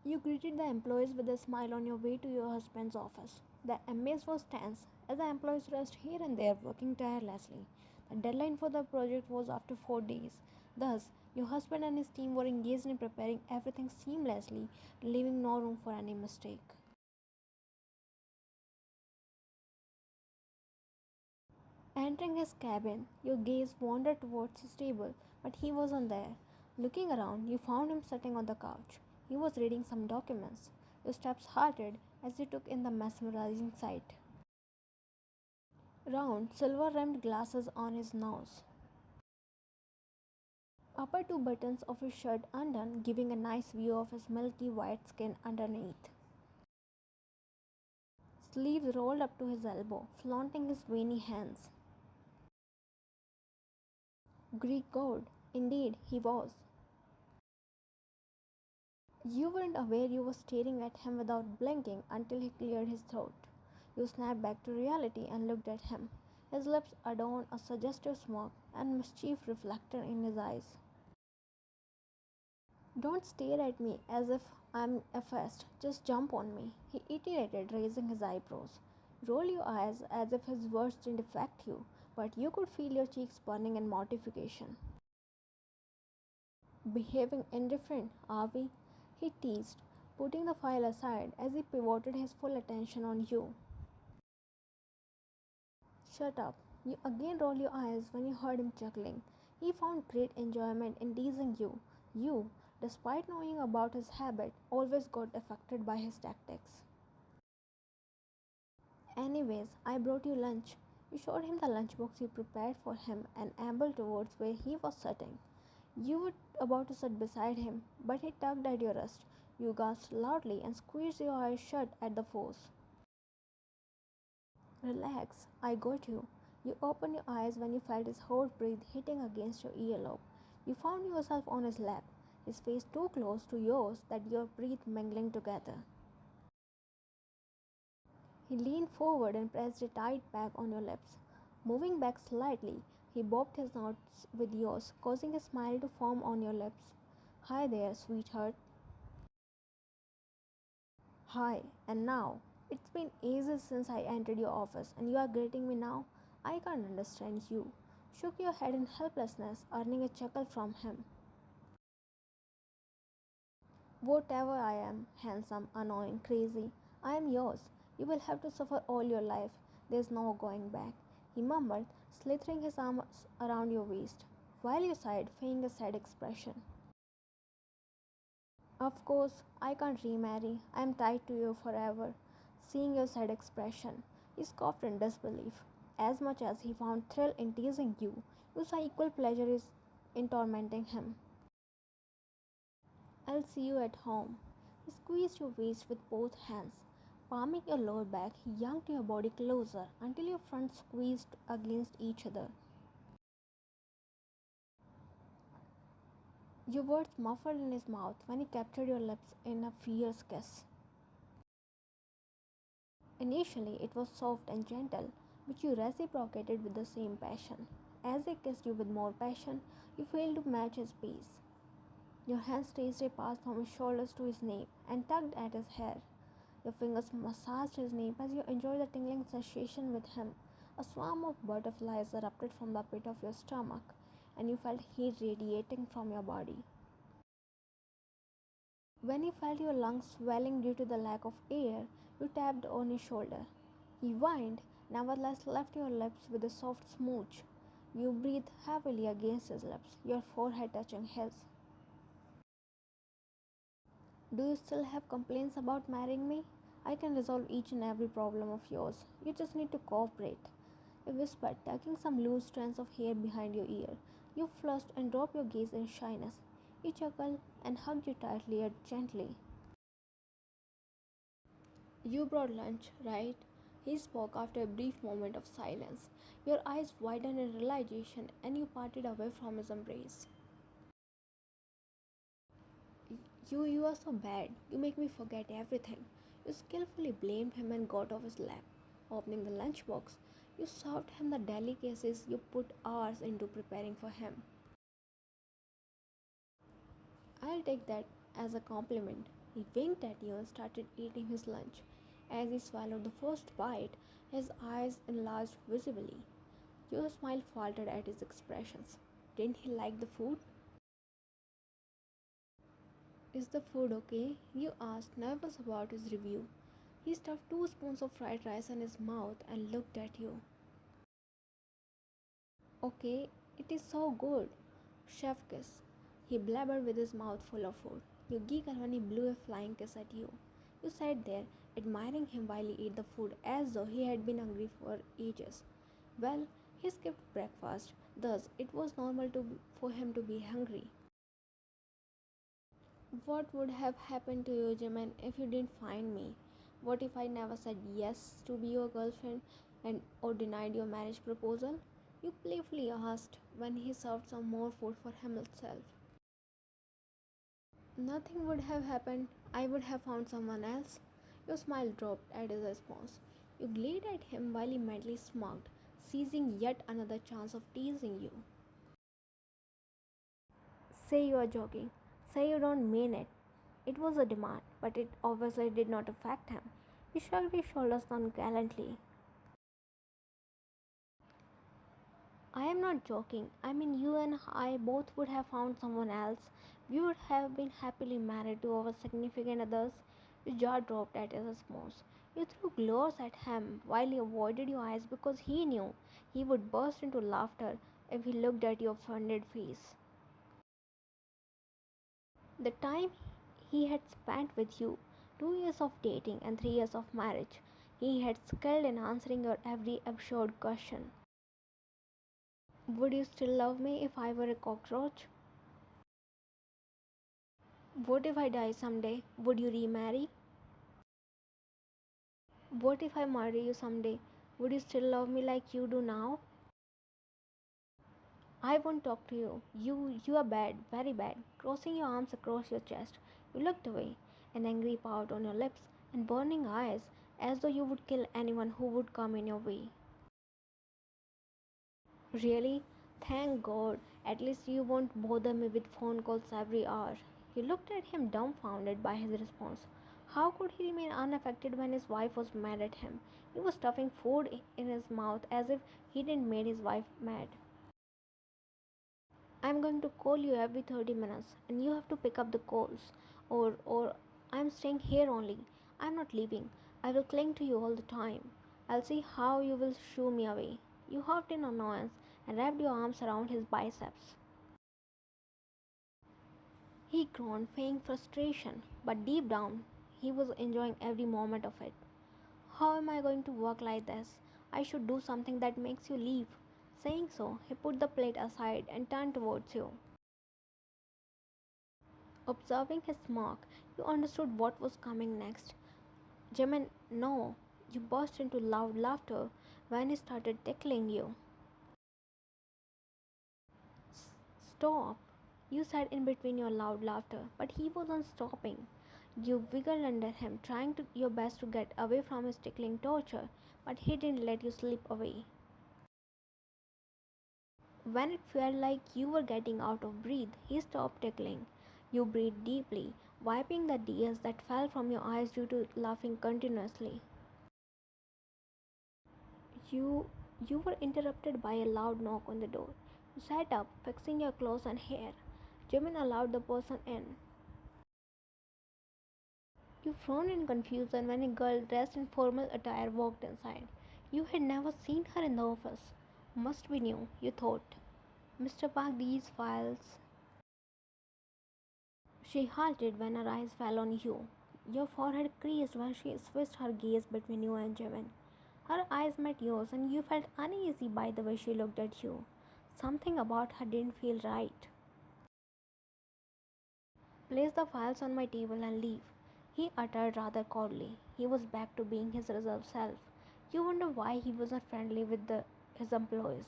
You greeted the employees with a smile on your way to your husband's office. The ambience was tense as the employees rushed here and there working tirelessly. The deadline for the project was after 4 days. Thus, your husband and his team were engaged in preparing everything seamlessly, leaving no room for any mistake. Entering his cabin, your gaze wandered towards his table, but he wasn't there. Looking around, you found him sitting on the couch. He was reading some documents. Your steps halted as you took in the mesmerizing sight. Round, silver rimmed glasses on his nose. Upper two buttons of his shirt undone, giving a nice view of his milky white skin underneath. Sleeves rolled up to his elbow, flaunting his veiny hands. Greek god, indeed he was. You weren't aware you were staring at him without blinking until he cleared his throat. You snapped back to reality and looked at him. His lips adorned a suggestive smirk, and mischief reflected in his eyes. Don't stare at me as if I'm a fest. Just jump on me, he iterated, raising his eyebrows. Roll your eyes as if his words didn't affect you, but you could feel your cheeks burning in mortification. Behaving indifferent, are we? He teased, putting the file aside as he pivoted his full attention on you. Shut up. You again rolled your eyes when you heard him chuckling. He found great enjoyment in teasing you. You, despite knowing about his habit, always got affected by his tactics. Anyways, I brought you lunch. You showed him the lunchbox you prepared for him and ambled towards where he was sitting. You were about to sit beside him, but he tugged at your wrist. You gasped loudly and squeezed your eyes shut at the force. Relax, I got you. You opened your eyes when you felt his hot breath hitting against your earlobe. You found yourself on his lap, his face too close to yours that your breath mingling together. He leaned forward and pressed a tight back on your lips. Moving back slightly, he bobbed his nose with yours, causing a smile to form on your lips. Hi there, sweetheart. Hi, and now? It's been ages since I entered your office, and you are greeting me now? I can't understand you. Shook your head in helplessness, earning a chuckle from him. Whatever I am, handsome, annoying, crazy, I am yours. You will have to suffer all your life. There's no going back, he mumbled, slithering his arms around your waist, while you sighed, feigning a sad expression. Of course, I can't remarry. I am tied to you forever. Seeing your sad expression, he scoffed in disbelief. As much as he found thrill in teasing you, you saw equal pleasure in tormenting him. I'll see you at home. He squeezed your waist with both hands. Palming your lower back, he yanked your body closer until your fronts squeezed against each other. Your words muffled in his mouth when he captured your lips in a fierce kiss. Initially, it was soft and gentle, which you reciprocated with the same passion. As he kissed you with more passion, you failed to match his pace. Your hands traced a path from his shoulders to his nape and tugged at his hair. Your fingers massaged his nape as you enjoyed the tingling sensation with him. A swarm of butterflies erupted from the pit of your stomach, and you felt heat radiating from your body. When you felt your lungs swelling due to the lack of air, you tapped on his shoulder. He whined, nevertheless left your lips with a soft smooch. You breathed heavily against his lips, your forehead touching his. Do you still have complaints about marrying me? I can resolve each and every problem of yours. You just need to cooperate. He whispered, tugging some loose strands of hair behind your ear. You flushed and dropped your gaze in shyness. He chuckled and hugged you tightly yet gently. You brought lunch, right? He spoke after a brief moment of silence. Your eyes widened in realization and you parted away from his embrace. You are so bad. You make me forget everything. You skillfully blamed him and got off his lap. Opening the lunchbox, you served him the delicacies you put hours into preparing for him. I'll take that as a compliment. He winked at you and started eating his lunch. As he swallowed the first bite, his eyes enlarged visibly. Your smile faltered at his expressions. Didn't he like the food? Is the food okay? You asked, nervous about his review. He stuffed 2 spoons of fried rice in his mouth and looked at you. Okay, it is so good. Chef kiss. He blabbered with his mouth full of food. You giggled when he blew a flying kiss at you. You sat there, admiring him while he ate the food as though he had been hungry for ages. Well, he skipped breakfast, thus it was normal for him to be hungry. What would have happened to you, Jimin, if you didn't find me? What if I never said yes to be your girlfriend and or denied your marriage proposal? You playfully asked when he served some more food for himself. Nothing would have happened. I would have found someone else. Your smile dropped at his response. You glared at him while he mentally smirked, seizing yet another chance of teasing you. Say you are joking. Say you don't mean it. It was a demand, but it obviously did not affect him. He shrugged his shoulders nonchalantly. I am not joking. I mean, you and I both would have found someone else. We would have been happily married to our significant others. His jaw dropped at his response. You threw glares at him while he avoided your eyes because he knew he would burst into laughter if he looked at your offended face. The time he had spent with you, 2 years of dating and 3 years of marriage, he had skilled in answering your every absurd question. Would you still love me if I were a cockroach? What if I die someday? Would you remarry? What if I murder you someday? Would you still love me like you do now? I won't talk to you. You are bad, very bad. Crossing your arms across your chest, you looked away, an angry pout on your lips and burning eyes, as though you would kill anyone who would come in your way. Really? Thank God. At least you won't bother me with phone calls every hour. You looked at him dumbfounded by his response. How could he remain unaffected when his wife was mad at him? He was stuffing food in his mouth as if he didn't made his wife mad. I'm going to call you every 30 minutes and you have to pick up the calls. Or I'm staying here only. I'm not leaving. I will cling to you all the time. I'll see how you will shoo me away. You huffed in annoyance and wrapped your arms around his biceps. He groaned, feigning frustration, but deep down, he was enjoying every moment of it. How am I going to work like this? I should do something that makes you leave. Saying so, he put the plate aside and turned towards you. Observing his smirk, you understood what was coming next. Jimin, no! You burst into loud laughter when he started tickling you. Stop! You said in between your loud laughter, but he wasn't stopping. You wiggled under him, trying your best to get away from his tickling torture, but he didn't let you slip away. When it felt like you were getting out of breath, he stopped tickling. You breathed deeply, wiping the tears that fell from your eyes due to laughing continuously. You you were interrupted by a loud knock on the door. You sat up, fixing your clothes and hair. Jimin allowed the person in. You frowned in confusion when a girl dressed in formal attire walked inside. You had never seen her in the office. Must be new, you thought. Mr. Park, these files. She halted when her eyes fell on you. Your forehead creased when she switched her gaze between you and Jimin. Her eyes met yours and you felt uneasy by the way she looked at you. Something about her didn't feel right. Place the files on my table and leave, he uttered rather coldly. He was back to being his reserved self. You wonder why he wasn't friendly with his employees.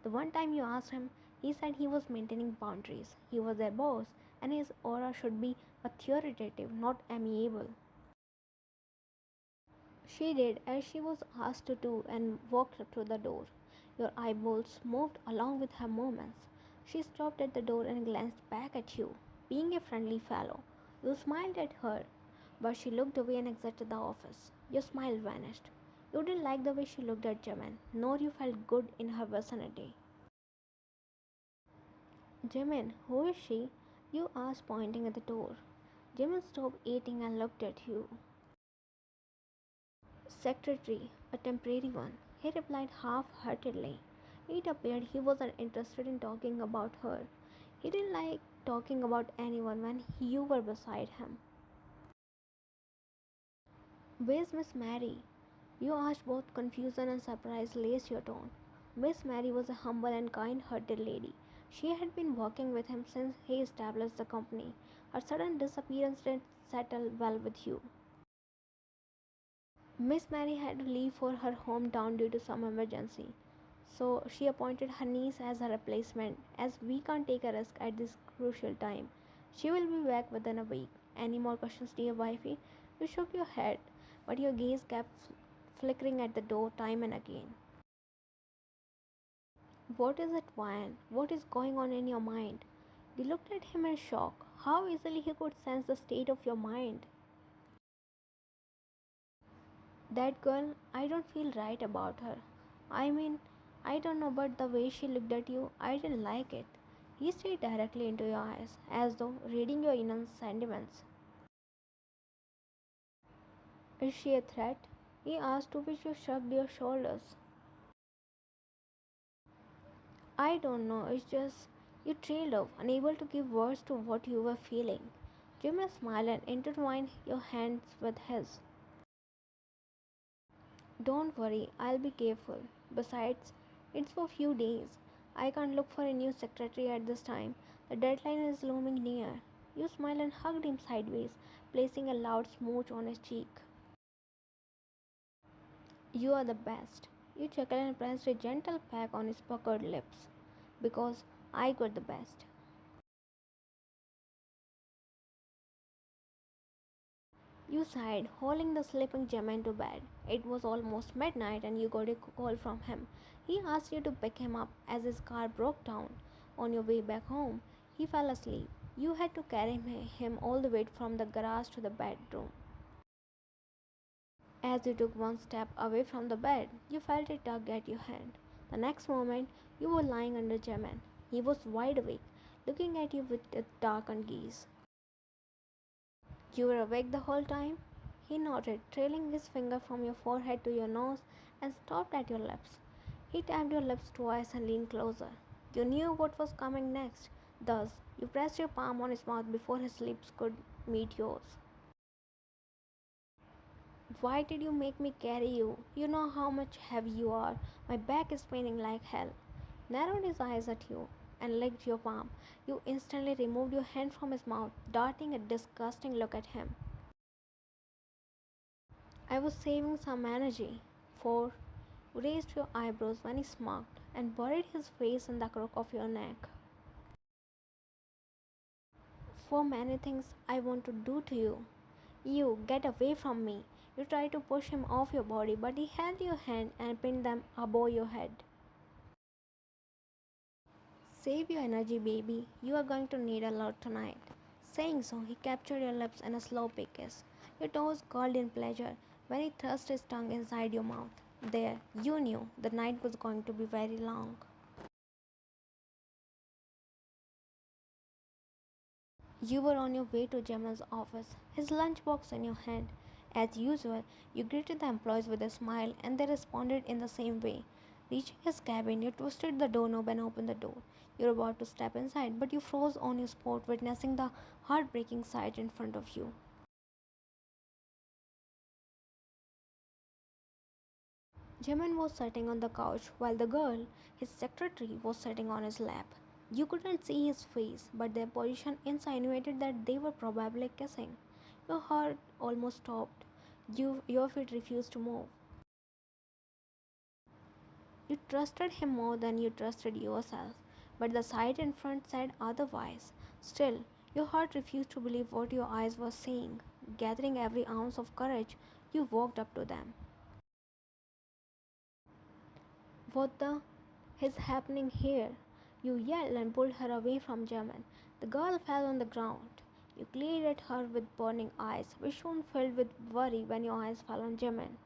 The one time you asked him, he said he was maintaining boundaries. He was their boss, and his aura should be authoritative, not amiable. She did as she was asked to do and walked up to the door. Your eyeballs moved along with her movements. She stopped at the door and glanced back at you. Being a friendly fellow, you smiled at her. but she looked away and exited the office. Your smile vanished. You didn't like the way she looked at Jimin, nor you felt good in her vicinity. Jimin, who is she? You asked, pointing at the door. Jimin stopped eating and looked at you. Secretary, a temporary one, he replied half-heartedly. It appeared he wasn't interested in talking about her. He didn't like talking about anyone when you were beside him. Where's Miss Mary? You asked, both confusion and surprise laced your tone. Miss Mary was a humble and kind-hearted lady. She had been working with him since he established the company. Her sudden disappearance didn't settle well with you. Miss Mary had to leave for her hometown due to some emergency. So she appointed her niece as her replacement, as we can't take a risk at this crucial time. She will be back within a week. Any more questions, dear wifey? You shook your head, but your gaze kept flickering at the door time and again. What is it, Ryan? What is going on in your mind? You looked at him in shock. How easily he could sense the state of your mind. That girl, I don't feel right about her. I mean, I don't know, but the way she looked at you, I didn't like it. He stared directly into your eyes, as though reading your inner sentiments. Is she a threat? He asked, to which you shrugged your shoulders. I don't know, it's just you trailed off, unable to give words to what you were feeling. Jimmy smiled and intertwined your hands with his. Don't worry, I'll be careful. Besides, it's for a few days. I can't look for a new secretary at this time. The deadline is looming near. You smiled and hugged him sideways, placing a loud smooch on his cheek. You are the best. You chuckled and pressed a gentle peck on his puckered lips. Because I got the best. You sighed, hauling the sleeping Jimin to bed. It was almost midnight and you got a call from him. He asked you to pick him up as his car broke down. On your way back home, he fell asleep. You had to carry him all the way from the garage to the bedroom. As you took one step away from the bed, you felt a tug at your hand. The next moment, you were lying under Jimin. He was wide awake, looking at you with a darkened gaze. You were awake the whole time? He nodded, trailing his finger from your forehead to your nose and stopped at your lips. He tapped your lips twice and leaned closer. You knew what was coming next. Thus, you pressed your palm on his mouth before his lips could meet yours. Why did you make me carry you? You know how much heavy you are. My back is paining like hell. Narrowed his eyes at you and licked your palm. You instantly removed your hand from his mouth, darting a disgusting look at him. I was saving some energy. For raised your eyebrows when he smirked and buried his face in the crook of your neck. For many things I want to do to you. You get away from me. You tried to push him off your body, but he held your hand and pinned them above your head. Save your energy, baby. You are going to need a lot tonight. Saying so, he captured your lips in a slow kiss. Your toes curled in pleasure when he thrust his tongue inside your mouth. There, you knew the night was going to be very long. You were on your way to Jimin's office, his lunchbox in your hand. As usual, you greeted the employees with a smile and they responded in the same way. Reaching his cabin, you twisted the doorknob and opened the door. You were about to step inside, but you froze on your spot, witnessing the heartbreaking sight in front of you. Jimin was sitting on the couch while the girl, his secretary, was sitting on his lap. You couldn't see his face, but their position insinuated that they were probably kissing. Your heart almost stopped. Your feet refused to move. You trusted him more than you trusted yourself, but the sight in front said otherwise. Still, your heart refused to believe what your eyes were seeing. Gathering every ounce of courage, you walked up to them. What the is happening here? You yelled and pulled her away from Jimin. The girl fell on the ground. You glared at her with burning eyes, which soon filled with worry when your eyes fell on Jimin.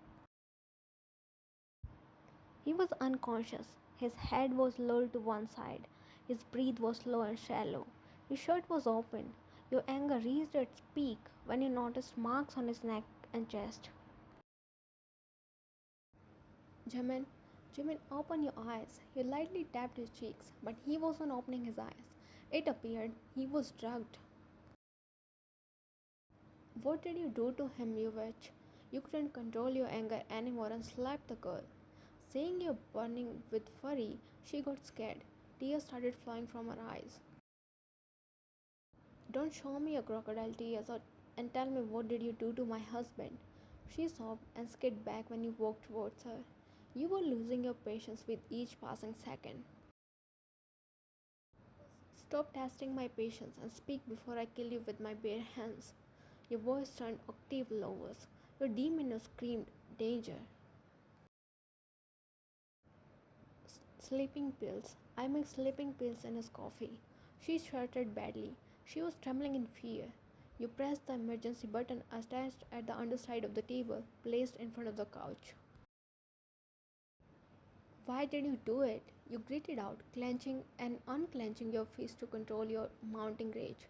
He was unconscious. His head was lowered to one side. His breath was slow and shallow. His shirt was open. Your anger reached its peak when you noticed marks on his neck and chest. Jimin, Jimin, open your eyes. You lightly tapped his cheeks, but he wasn't opening his eyes. It appeared he was drugged. What did you do to him, you witch? You couldn't control your anger anymore and slapped the girl. Seeing you burning with fury, she got scared. Tears started flowing from her eyes. Don't show me your crocodile tears and tell me what did you do to my husband. She sobbed and skidded back when you walked towards her. You were losing your patience with each passing second. Stop testing my patience and speak before I kill you with my bare hands. Your voice turned octave lower. Your demon screamed, danger. Sleeping pills. I make sleeping pills in his coffee. She shuddered badly. She was trembling in fear. You pressed the emergency button attached at the underside of the table, placed in front of the couch. Why did you do it? You gritted out, clenching and unclenching your fist to control your mounting rage.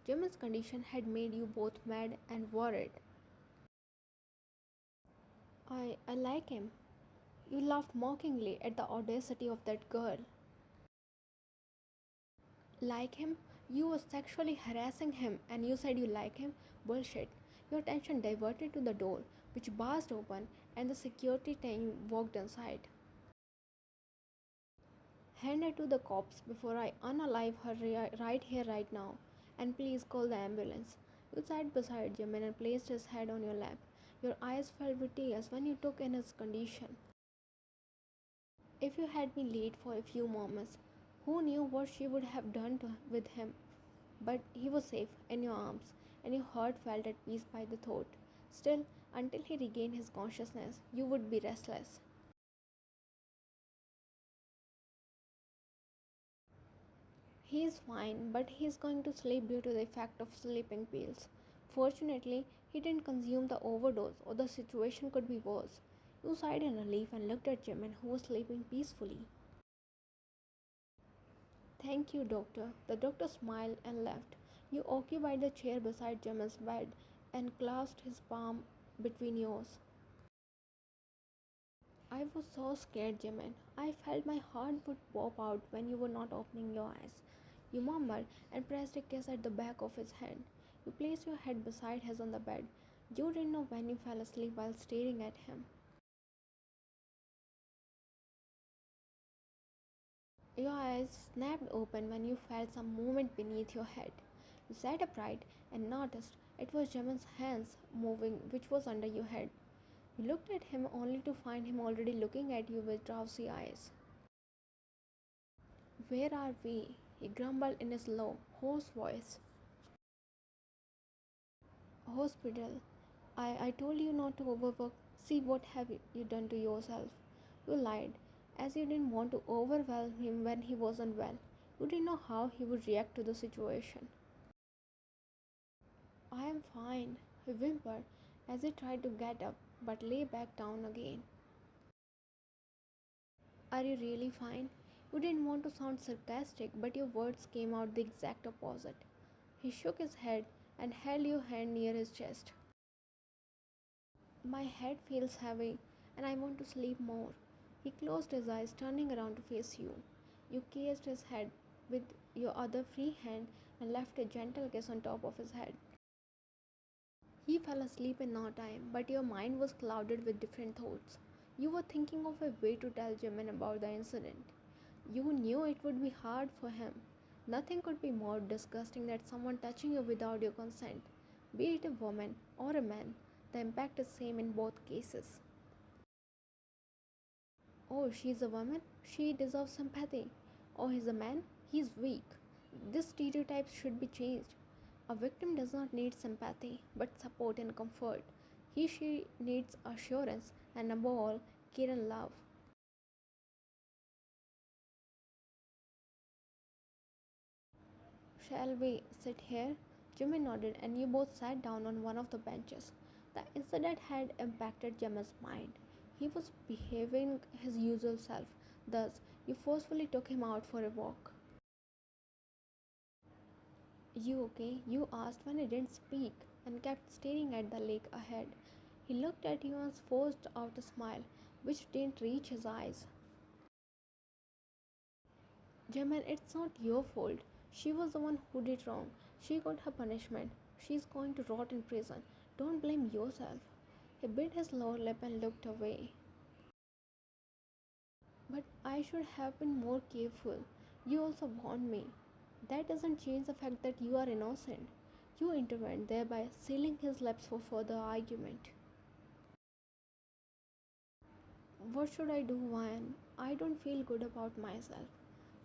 Jimin's condition had made you both mad and worried. I like him. You laughed mockingly at the audacity of that girl. Like him? You were sexually harassing him and you said you like him? Bullshit. Your attention diverted to the door, which burst open, and the security team walked inside. Hand her to the cops before I unalive her right here, right now. And please call the ambulance. You sat beside Jimin and placed his head on your lap. Your eyes filled with tears when you took in his condition. If you had been late for a few moments, who knew what she would have done with him? But he was safe in your arms, and your heart felt at peace by the thought. Still, until he regained his consciousness, you would be restless. He is fine, but he is going to sleep due to the effect of sleeping pills. Fortunately, he didn't consume the overdose, or the situation could be worse. You sighed in relief and looked at Jimin, who was sleeping peacefully. Thank you, doctor. The doctor smiled and left. You occupied the chair beside Jimin's bed and clasped his palm between yours. I was so scared, Jimin. I felt my heart would pop out when you were not opening your eyes. You mumbled and pressed a kiss at the back of his head. You placed your head beside his on the bed. You didn't know when you fell asleep while staring at him. Your eyes snapped open when you felt some movement beneath your head. You sat upright and noticed it was Jimin's hands moving, which was under your head. You looked at him only to find him already looking at you with drowsy eyes. Where are we? He grumbled in his low, hoarse voice. Hospital. I told you not to overwork. See what have you done to yourself. You lied, as you didn't want to overwhelm him when he wasn't well. You didn't know how he would react to the situation. I am fine, he whimpered as he tried to get up but lay back down again. Are you really fine? You didn't want to sound sarcastic, but your words came out the exact opposite. He shook his head and held your hand near his chest. My head feels heavy and I want to sleep more. He closed his eyes, turning around to face you. You kissed his head with your other free hand and left a gentle kiss on top of his head. He fell asleep in no time, but your mind was clouded with different thoughts. You were thinking of a way to tell Jimin about the incident. You knew it would be hard for him. Nothing could be more disgusting than someone touching you without your consent. Be it a woman or a man, the impact is same in both cases. Oh, she's a woman? She deserves sympathy. Oh, he's a man? He's weak. This stereotype should be changed. A victim does not need sympathy, but support and comfort. She needs assurance and above all, care and love. Shall we sit here? Jimin nodded, and you both sat down on one of the benches. The incident had impacted Jimin's mind. He was behaving his usual self, thus, you forcefully took him out for a walk. You okay? You asked when he didn't speak and kept staring at the lake ahead. He looked at you and forced out a smile, which didn't reach his eyes. Jimin, it's not your fault. She was the one who did wrong. She got her punishment. She's going to rot in prison. Don't blame yourself. He bit his lower lip and looked away. But I should have been more careful. You also warned me. That doesn't change the fact that you are innocent. You intervened, thereby sealing his lips for further argument. What should I do, Ryan? I don't feel good about myself.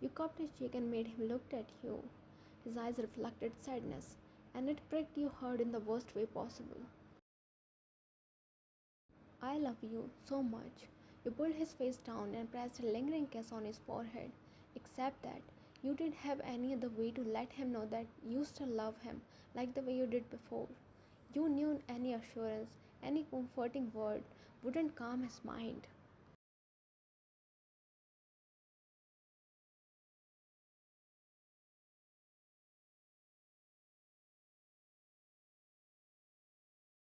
You cupped his cheek and made him look at you. His eyes reflected sadness, and it pricked you hard in the worst way possible. I love you so much. You pulled his face down and pressed a lingering kiss on his forehead. Except that you didn't have any other way to let him know that you still love him like the way you did before. You knew any assurance, any comforting word wouldn't calm his mind.